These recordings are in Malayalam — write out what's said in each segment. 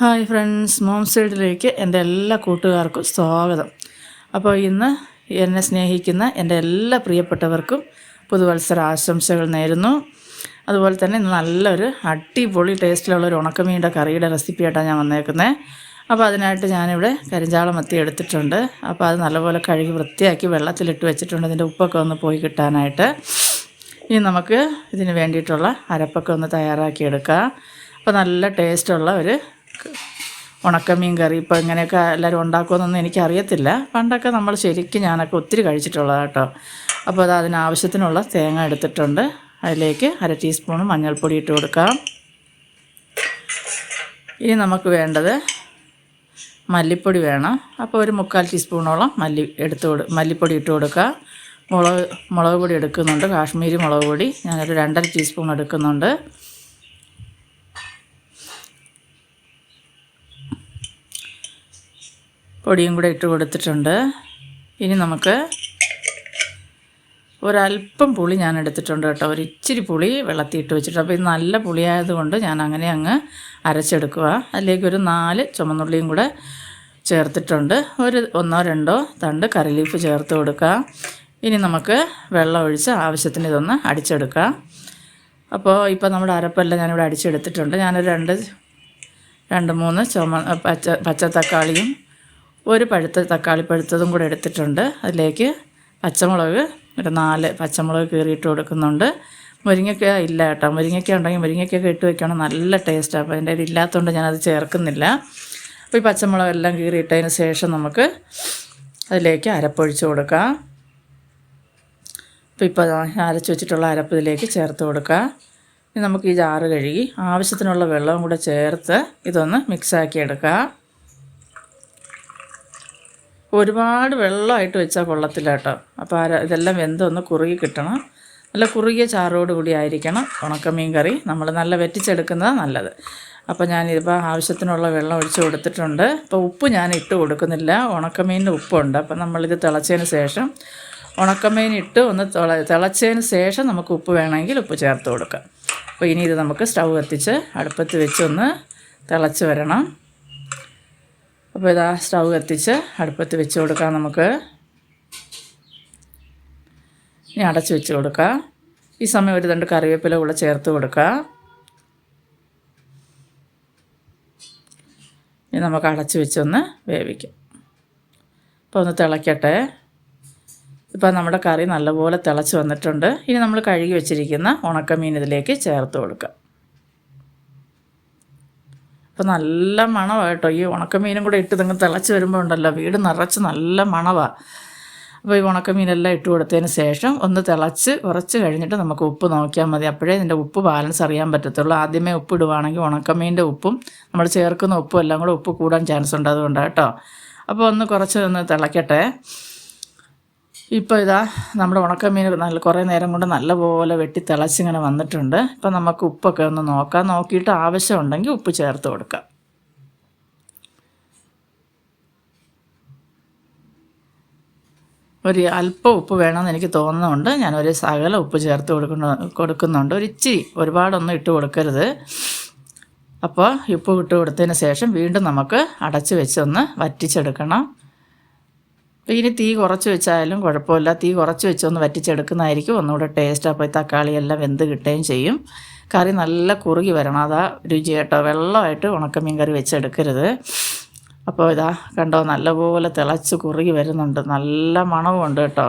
ഹായ് ഫ്രണ്ട്സ്, മോം സൈഡിലേക്ക് എൻ്റെ എല്ലാ കൂട്ടുകാർക്കും സ്വാഗതം. അപ്പോൾ ഇന്ന് എന്നെ സ്നേഹിക്കുന്ന എൻ്റെ എല്ലാ പ്രിയപ്പെട്ടവർക്കും പുതുവത്സര ആശംസകൾ നേരുന്നു. അതുപോലെ തന്നെ ഇന്ന് നല്ലൊരു അടിപൊളി ടേസ്റ്റിലുള്ളൊരു ഉണക്കമീൻ്റെ കറിയുടെ റെസിപ്പിയായിട്ടാണ് ഞാൻ വന്നേക്കുന്നത്. അപ്പോൾ അതിനായിട്ട് ഞാനിവിടെ കരിഞ്ചാള മത്തി എടുത്തിട്ടുണ്ട്. അപ്പോൾ അത് നല്ലപോലെ കഴുകി വൃത്തിയാക്കി വെള്ളത്തിലിട്ട് വെച്ചിട്ടുണ്ട്, ഇതിൻ്റെ ഉപ്പൊക്കെ ഒന്ന് പോയി കിട്ടാനായിട്ട്. ഇനി നമുക്ക് ഇതിന് വേണ്ടിയിട്ടുള്ള അരപ്പൊക്കെ ഒന്ന് തയ്യാറാക്കി എടുക്കാം. അപ്പോൾ നല്ല ടേസ്റ്റുള്ള ഒരു ഉണക്കമീൻ കറി ഇപ്പോൾ ഇങ്ങനെയൊക്കെ എല്ലാവരും ഉണ്ടാക്കുമെന്നൊന്നും എനിക്കറിയത്തില്ല. പണ്ടൊക്കെ നമ്മൾ ശരിക്കും ഞാനൊക്കെ ഒത്തിരി കഴിച്ചിട്ടുള്ളതാണ് കേട്ടോ. അപ്പോൾ അത് അതിനാവശ്യത്തിനുള്ള തേങ്ങ എടുത്തിട്ടുണ്ട്. അതിലേക്ക് 1/2 ടീസ്പൂൺ മഞ്ഞൾപ്പൊടി ഇട്ട് കൊടുക്കാം. ഇനി നമുക്ക് വേണ്ടത് മല്ലിപ്പൊടി വേണം. അപ്പോൾ ഒരു 3/4 ടീസ്പൂണോളം മല്ലിപ്പൊടി ഇട്ട് കൊടുക്കുക. മുളക് പൊടി എടുക്കുന്നുണ്ട്, കാശ്മീരി മുളക് പൊടി ഞാനൊരു 2.5 ടീസ്പൂൺ എടുക്കുന്നുണ്ട്. പൊടിയും കൂടെ ഇട്ട് കൊടുത്തിട്ടുണ്ട്. ഇനി നമുക്ക് ഒരല്പം പുളി ഞാൻ എടുത്തിട്ടുണ്ട് കേട്ടോ, ഒരു ഇച്ചിരി പുളി വെള്ളത്തിൽ ഇട്ട് വെച്ചിട്ട്. അപ്പോൾ ഇത് നല്ല പുളിയായതുകൊണ്ട് ഞാൻ അങ്ങനെ അങ്ങ് അരച്ചെടുക്കുക. അതിലേക്ക് ഒരു 4 ചുമന്നുള്ളിയും കൂടെ ചേർത്തിട്ടുണ്ട്. ഒരു 1-2 തണ്ട് കറി ലീഫ് ചേർത്ത് കൊടുക്കുക. ഇനി നമുക്ക് വെള്ളം ഒഴിച്ച് ആവശ്യത്തിന് ഇതൊന്ന് അടിച്ചെടുക്കാം. അപ്പോൾ ഇപ്പോൾ നമ്മുടെ അരപ്പെല്ലാം ഞാനിവിടെ അടിച്ചെടുത്തിട്ടുണ്ട്. ഞാനൊരു 2-3 പച്ച തക്കാളിയും ഒരു തക്കാളി പഴുത്തതും കൂടെ എടുത്തിട്ടുണ്ട്. അതിലേക്ക് പച്ചമുളക് ഒരു 4 പച്ചമുളക് കീറിയിട്ട് കൊടുക്കുന്നുണ്ട്. മുരിങ്ങയ്ക്ക ഇല്ല കേട്ടോ, മുരിങ്ങയ്ക്ക ഉണ്ടെങ്കിൽ മുരിങ്ങയ്ക്കൊക്കെ ഇട്ട് വയ്ക്കണം, നല്ല ടേസ്റ്റാണ്. അപ്പോൾ എൻ്റെ ഇല്ലാത്തതുകൊണ്ട് ഞാനത് ചേർക്കുന്നില്ല. അപ്പോൾ ഈ പച്ചമുളകെല്ലാം കീറിയിട്ടതിന് ശേഷം നമുക്ക് അതിലേക്ക് അരപ്പൊഴിച്ച് കൊടുക്കാം. ഇപ്പോൾ അരച്ച് വെച്ചിട്ടുള്ള അരപ്പ് ഇതിലേക്ക് ചേർത്ത് കൊടുക്കുക. ഇനി നമുക്ക് ഈ ജാറ് കഴുകി ആവശ്യത്തിനുള്ള വെള്ളവും കൂടെ ചേർത്ത് ഇതൊന്ന് മിക്സാക്കി എടുക്കുക. ഒരുപാട് വെള്ളമായിട്ട് വെച്ചാൽ കൊള്ളത്തില്ല കേട്ടോ. അപ്പോൾ ഇതെല്ലാം വെന്തൊന്ന് കുറുകി കിട്ടണം. നല്ല കുറുകിയ ചാറോട് കൂടി ആയിരിക്കണം ഉണക്കമീൻ കറി നമ്മൾ നല്ല വെറ്റിച്ചെടുക്കുന്നതാണ് നല്ലത്. അപ്പോൾ ഞാനിതിപ്പോൾ ആവശ്യത്തിനുള്ള വെള്ളം ഒഴിച്ച് കൊടുത്തിട്ടുണ്ട്. ഇപ്പോൾ ഉപ്പ് ഞാൻ ഇട്ട് കൊടുക്കുന്നില്ല, ഉണക്കമീനിന് ഉപ്പുണ്ട്. അപ്പോൾ നമ്മളിത് തിളച്ചതിന് ശേഷം ഉണക്കമീൻ ഇട്ട് ഒന്ന് തിളച്ചതിന് ശേഷം നമുക്ക് ഉപ്പ് വേണമെങ്കിൽ ഉപ്പ് ചേർത്ത് കൊടുക്കാം. അപ്പോൾ ഇനി ഇത് നമുക്ക് സ്റ്റൗ കത്തിച്ച് അടുപ്പത്ത് വെച്ച് ഒന്ന് തിളച്ച് വരണം. അപ്പോൾ ഇതാ സ്റ്റൗ കത്തിച്ച് അടുപ്പത്ത് വെച്ച് കൊടുക്കാം. നമുക്ക് ഇനി അടച്ച് വെച്ച് കൊടുക്കാം. ഈ സമയം ഒരു 2 കറിവേപ്പില കൂടെ ചേർത്ത് കൊടുക്കാം. ഇനി നമുക്ക് അടച്ച് വെച്ചൊന്ന് വേവിക്കാം. അപ്പോൾ ഒന്ന് തിളയ്ക്കട്ടെ. ഇപ്പോൾ നമ്മുടെ കറി നല്ലപോലെ തിളച്ച് വന്നിട്ടുണ്ട്. ഇനി നമ്മൾ കഴുകി വെച്ചിരിക്കുന്ന ഉണക്കമീൻ ഇതിലേക്ക് ചേർത്ത് കൊടുക്കാം. അപ്പോൾ നല്ല മണമാണ് കേട്ടോ. ഈ ഉണക്കമീനും കൂടെ ഇട്ട് നിങ്ങൾ തിളച്ച് വരുമ്പോൾ ഉണ്ടല്ലോ, വീട് നിറച്ച് നല്ല മണമാണ്. അപ്പോൾ ഈ ഉണക്കമീനെല്ലാം ഇട്ട് കൊടുത്തതിന് ശേഷം ഒന്ന് തിളച്ച് കുറച്ച് കഴിഞ്ഞിട്ട് നമുക്ക് ഉപ്പ് നോക്കിയാൽ മതി. അപ്പോഴേ ഇതിൻ്റെ ഉപ്പ് ബാലൻസ് അറിയാൻ പറ്റത്തുള്ളൂ. ആദ്യമേ ഉപ്പ് ഇടുവാണെങ്കിൽ ഉണക്കമീൻ്റെ ഉപ്പും നമ്മൾ ചേർക്കുന്ന ഉപ്പും എല്ലാം കൂടെ ഉപ്പ് കൂടാൻ ചാൻസ് ഉണ്ട്, അതുകൊണ്ടാണ് കേട്ടോ. അപ്പോൾ ഒന്ന് തിളയ്ക്കട്ടെ. ഇപ്പോൾ ഇതാ നമ്മുടെ ഉണക്കമീൻ കുറേ നേരം കൊണ്ട് നല്ലപോലെ വെട്ടി തിളച്ചിങ്ങനെ വന്നിട്ടുണ്ട്. ഇപ്പം നമുക്ക് ഉപ്പൊക്കെ ഒന്ന് നോക്കാം. നോക്കിയിട്ട് ആവശ്യമുണ്ടെങ്കിൽ ഉപ്പ് ചേർത്ത് കൊടുക്കാം. ഒരു അല്പം ഉപ്പ് വേണമെന്ന് എനിക്ക് തോന്നുന്നുണ്ട്. ഞാനൊരു ശകല ഉപ്പ് ചേർത്ത് കൊടുക്കുന്നുണ്ട്. ഒരു ഇച്ചിരി, ഒരുപാടൊന്നും ഇട്ട് കൊടുക്കരുത്. അപ്പോൾ ഉപ്പ് ഇട്ട് കൊടുത്തതിന് ശേഷം വീണ്ടും നമുക്ക് അടച്ച് വെച്ചൊന്ന് വറ്റിച്ചെടുക്കണം. ഇനി തീ കുറച്ച് വെച്ചാലും കുഴപ്പമില്ല. തീ കുറച്ച് വെച്ചൊന്ന് വറ്റിച്ചെടുക്കുന്നതായിരിക്കും ഒന്നുകൂടെ ടേസ്റ്റ്. അപ്പോൾ ഈ തക്കാളിയെല്ലാം വെന്ത് കിട്ടുകയും ചെയ്യും. കറി നല്ല കുറുകി വരണം, അതാ രുചി കേട്ടോ. വെള്ളമായിട്ട് ഉണക്കമീൻ കറി വെച്ചെടുക്കരുത്. അപ്പോൾ ഇതാ കണ്ടോ, നല്ലപോലെ തിളച്ച് കുറുകി വരുന്നുണ്ട്, നല്ല മണവും ഉണ്ട് കേട്ടോ.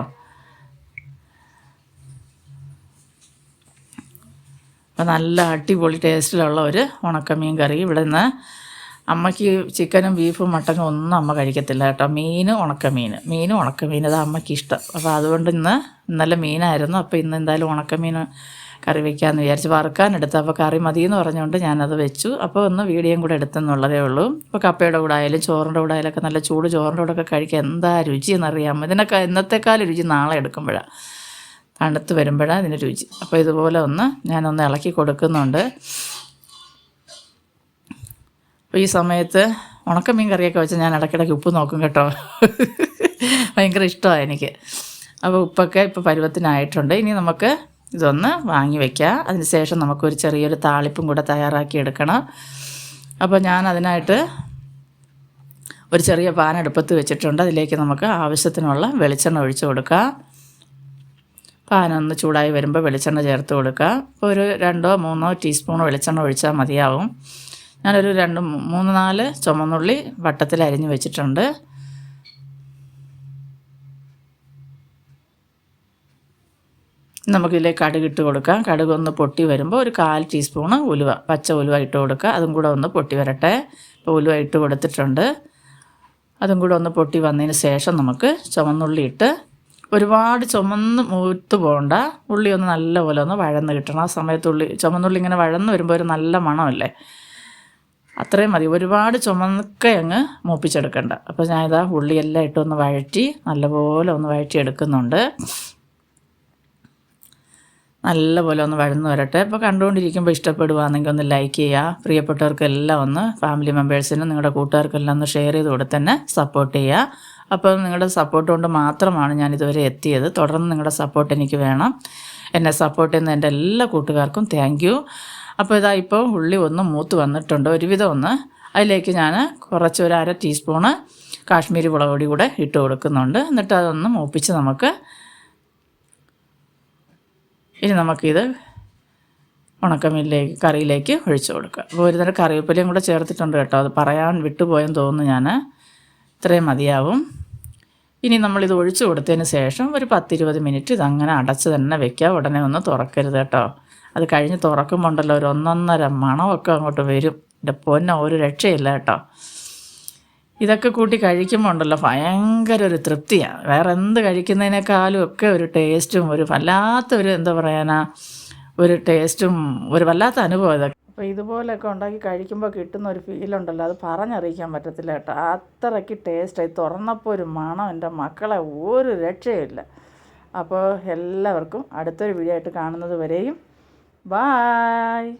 അപ്പോൾ നല്ല അടിപൊളി ടേസ്റ്റിലുള്ള ഒരു ഉണക്കമീൻ കറി. ഇവിടെ നിന്ന് അമ്മയ്ക്ക് ചിക്കനും ബീഫും മട്ടനും ഒന്നും അമ്മ കഴിക്കത്തില്ല കേട്ടോ. മീനും ഉണക്കമീൻ അത് അമ്മയ്ക്ക് ഇഷ്ടം. അപ്പോൾ അതുകൊണ്ട് ഇന്നലെ മീനായിരുന്നു. അപ്പോൾ ഇന്ന് എന്തായാലും ഉണക്കമീൻ കറി വയ്ക്കാമെന്ന് വിചാരിച്ച് വറുക്കാനെടുത്ത്. അപ്പോൾ കറി മതിയെന്ന് പറഞ്ഞുകൊണ്ട് ഞാനത് വെച്ചു. അപ്പോൾ ഒന്ന് വീഡിയോയും കൂടെ എടുത്തെന്നുള്ളതേ ഉള്ളൂ. ഇപ്പോൾ കപ്പയുടെ കൂടെ ആയാലും ചോറിൻ്റെ കൂടെ ആയാലൊക്കെ നല്ല ചൂട് ചോറിൻ്റെ കൂടെ ഒക്കെ കഴിക്കാൻ എന്താ രുചിയെന്നറിയാമോ. ഇതിനൊക്കെ ഇന്നത്തെക്കാലം രുചി നാളെ എടുക്കുമ്പോഴാണ്, തണുത്ത് വരുമ്പോഴാണ് ഇതിന് രുചി. അപ്പോൾ ഇതുപോലെ ഞാനൊന്ന് ഇളക്കി കൊടുക്കുന്നുണ്ട്. അപ്പോൾ ഈ സമയത്ത് ഉണക്കമീൻ കറിയൊക്കെ വെച്ച് ഞാൻ ഇടയ്ക്കിടയ്ക്ക് ഉപ്പ് നോക്കും കേട്ടോ. ഭയങ്കര ഇഷ്ടമാണ് എനിക്ക്. അപ്പോൾ ഉപ്പൊക്കെ ഇപ്പോൾ പരുവത്തിനായിട്ടുണ്ട്. ഇനി നമുക്ക് ഇതൊന്ന് വാങ്ങി വയ്ക്കുക. അതിന് ശേഷം നമുക്കൊരു ചെറിയൊരു താളിപ്പും കൂടെ തയ്യാറാക്കി എടുക്കണം. അപ്പോൾ ഞാൻ അതിനായിട്ട് ഒരു ചെറിയ പാൻ അടുപ്പത്ത് വെച്ചിട്ടുണ്ട്. അതിലേക്ക് നമുക്ക് ആവശ്യത്തിനുള്ള വെളിച്ചെണ്ണ ഒഴിച്ച് കൊടുക്കാം. പാനൊന്ന് ചൂടായി വരുമ്പോൾ വെളിച്ചെണ്ണ ചേർത്ത് കൊടുക്കുക. ഇപ്പോൾ ഒരു 2-3 ടീസ്പൂൺ വെളിച്ചെണ്ണ ഒഴിച്ചാൽ മതിയാവും. ഞാനൊരു 3-4 ചുമന്നുള്ളി വട്ടത്തിൽ അരിഞ്ഞ് വെച്ചിട്ടുണ്ട്. നമുക്കിതിലേക്ക് കടുകിട്ട് കൊടുക്കാം. കടുകൊന്ന് പൊട്ടി വരുമ്പോൾ ഒരു 1/4 ടീസ്പൂണ് ഉലുവ, പച്ച ഉലുവ ഇട്ട് കൊടുക്കുക. അതും കൂടെ ഒന്ന് പൊട്ടി വരട്ടെ. ഇപ്പോൾ ഉലുവ ഇട്ട് കൊടുത്തിട്ടുണ്ട്. അതും കൂടെ ഒന്ന് പൊട്ടി വന്നതിന് ശേഷം നമുക്ക് ചുവന്നുള്ളി ഇട്ട്, ഒരുപാട് ചുമന്ന് മൂത്ത് പോകണ്ട, ഉള്ളി ഒന്ന് നല്ലപോലെ ഒന്ന് വഴന്ന് കിട്ടണം. ആ സമയത്ത് ചുമന്നുള്ളി ഇങ്ങനെ വഴന്ന് വരുമ്പോൾ ഒരു നല്ല മണമല്ലേ, അത്രയും മതി. ഒരുപാട് ചുമന്നൊക്കെ അങ്ങ് മൂപ്പിച്ചെടുക്കണ്ട. അപ്പോൾ ഞാനിതാ ഉള്ളിയെല്ലാം ഇട്ടൊന്ന് വഴറ്റി നല്ലപോലെ ഒന്ന് വഴറ്റിയെടുക്കുന്നുണ്ട്. നല്ലപോലെ ഒന്ന് വഴന്ന് വരട്ടെ. ഇപ്പോൾ കണ്ടുകൊണ്ടിരിക്കുമ്പോൾ ഇഷ്ടപ്പെടുകയാണെങ്കിൽ ഒന്ന് ലൈക്ക് ചെയ്യുക. പ്രിയപ്പെട്ടവർക്കെല്ലാം ഒന്ന്, ഫാമിലി മെമ്പേഴ്സിനും നിങ്ങളുടെ കൂട്ടുകാർക്കെല്ലാം ഒന്ന് ഷെയർ ചെയ്ത് കൊടുത്ത് തന്നെ സപ്പോർട്ട് ചെയ്യുക. അപ്പോൾ നിങ്ങളുടെ സപ്പോർട്ട് കൊണ്ട് മാത്രമാണ് ഞാനിതുവരെ എത്തിയത്. തുടർന്ന് നിങ്ങളുടെ സപ്പോർട്ട് എനിക്ക് വേണം. എന്നെ സപ്പോർട്ട് ചെയ്യുന്ന എൻ്റെ എല്ലാ കൂട്ടുകാർക്കും താങ്ക് യു. അപ്പോൾ ഇപ്പോൾ ഉള്ളി ഒന്ന് മൂത്ത് വന്നിട്ടുണ്ട് ഒരുവിധം ഒന്ന്. അതിലേക്ക് ഞാൻ കുറച്ച് ഒരു 1/2 ടീസ്പൂണ് കാശ്മീരി മുളക് പൊടി കൂടെ ഇട്ട് കൊടുക്കുന്നുണ്ട്. എന്നിട്ട് അതൊന്ന് മൂപ്പിച്ച് ഇനി നമുക്കിത് ഉണക്കമീനിലേക്ക് കറിയിലേക്ക് ഒഴിച്ച് കൊടുക്കുക. അപ്പോൾ ഒരു തരം കറിവേപ്പിലയും കൂടെ ചേർത്തിട്ടുണ്ട് കേട്ടോ, അത് പറയാൻ വിട്ടുപോയെന്ന് തോന്നുന്നു ഞാൻ. ഇത്രയും മതിയാവും. ഇനി നമ്മളിത് ഒഴിച്ച് കൊടുത്തതിന് ശേഷം ഒരു 10-20 മിനിറ്റ് ഇതങ്ങനെ അടച്ച് തന്നെ വെക്കുക. ഉടനെ ഒന്ന് തുറക്കരുത് കേട്ടോ. അത് കഴിഞ്ഞ് തുറക്കുമ്പോൾ ഉണ്ടല്ലോ ഒരു 1-1.5 മണമൊക്കെ അങ്ങോട്ട് വരും. എൻ്റെ പൊന്നോ, ഒരു രക്ഷയില്ല കേട്ടോ. ഇതൊക്കെ കൂട്ടി കഴിക്കുമ്പോൾ ഉണ്ടല്ലോ ഭയങ്കര ഒരു തൃപ്തിയാണ്. വേറെ എന്ത് കഴിക്കുന്നതിനേക്കാളും ഒക്കെ ഒരു ടേസ്റ്റും ഒരു വല്ലാത്തൊരു എന്താ പറയാനാ, ഒരു ടേസ്റ്റും ഒരു വല്ലാത്ത അനുഭവം ഇതൊക്കെ. അപ്പോൾ ഇതുപോലെയൊക്കെ ഉണ്ടാക്കി കഴിക്കുമ്പോൾ കിട്ടുന്ന ഒരു ഫീലുണ്ടല്ലോ, അത് പറഞ്ഞറിയിക്കാൻ പറ്റത്തില്ല കേട്ടോ. അത്രയ്ക്ക് ടേസ്റ്റായി. തുറന്നപ്പോൾ ഒരു മണം, എൻ്റെ മക്കളെ ഒരു രക്ഷയില്ല. അപ്പോൾ എല്ലാവർക്കും അടുത്തൊരു വീഡിയോ ആയിട്ട് കാണുന്നത് വരെയും ബായ്.